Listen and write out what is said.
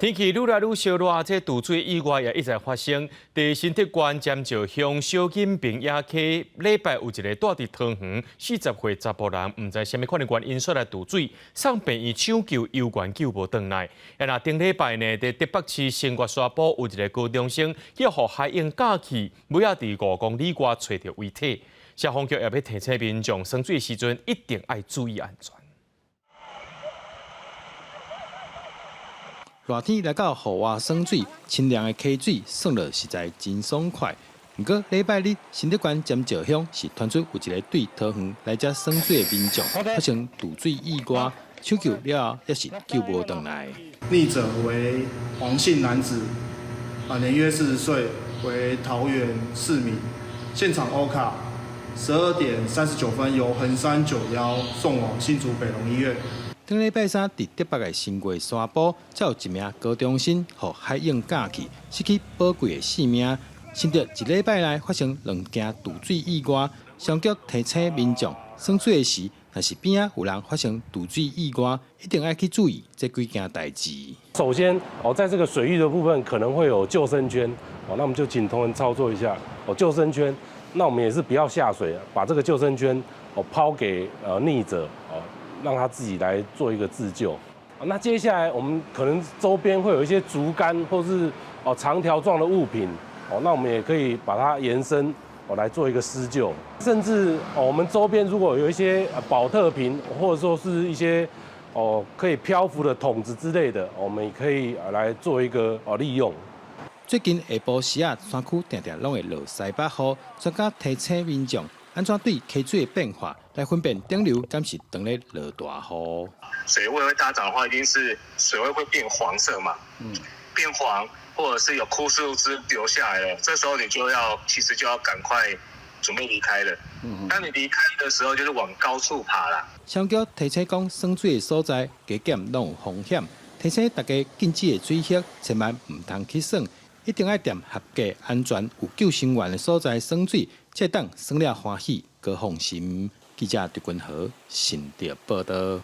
天气愈来愈烧热，这堵水意外也一直发生。在新竹县尖石乡小金平野溪，礼拜有一个住伫桃园40岁查甫人，唔知什么款的原因出来堵水，送病院抢救，游园救无回来。那顶礼拜呢，在台北市新月沙埔有一个高中生，要互海用假气，尾仔伫5公里外找到遗体。消防局也要提醒民众，生水时阵一定要注意安全。 热天来到户外耍水，清凉的溪水耍落实在真爽快。不过礼拜日，新竹县尖石乡是传出有一个对桃园来遮耍水的民众发生堵水意外，抢救了后也是救无回来。溺者为黄姓男子，年约40岁，为桃园市民。现场欧卡12点39分由横山91送往新竹北荣医院。 顶礼拜三，伫台北的新月沙埔，才有一名高中生互海用假气，失去宝贵的性命。甚至一礼拜内发生2件堵水意外，消防局提醒民众，耍水时，若是边仔有人发生堵水意外，一定要去注意这几件代志。首先，在这个水域的部分可能会有救生圈，那我们就请同仁操作一下救生圈。那我们也是不要下水，把这个救生圈抛给溺者让他自己来做一个自救。那接下来我们可能周边会有一些竹竿或是长条状的物品，那我们也可以把它延伸来做一个施救。甚至我们周边如果有一些保特瓶，或者说是一些可以漂浮的桶子之类的，我们也可以来做一个利用。最近下晡时啊，山区常常拢会落西北雨，专家提醒民众。 安怎对溪水的变化来分辨顶流敢是当咧落大雨？水位会大涨的话，一定是水位会变黄色嘛，变黄，或者是有枯树枝流下来了，这时候你其实就要赶快准备离开了。当你离开的时候，就是往高处爬啦。消防局提醒讲，耍水的所在加减拢有风险，提醒大家禁止的水域千万唔通去耍。 一定要踮合格、安全、有救生员的所在耍水，才当耍了欢喜、高放心。记者狄君豪，新竹报道。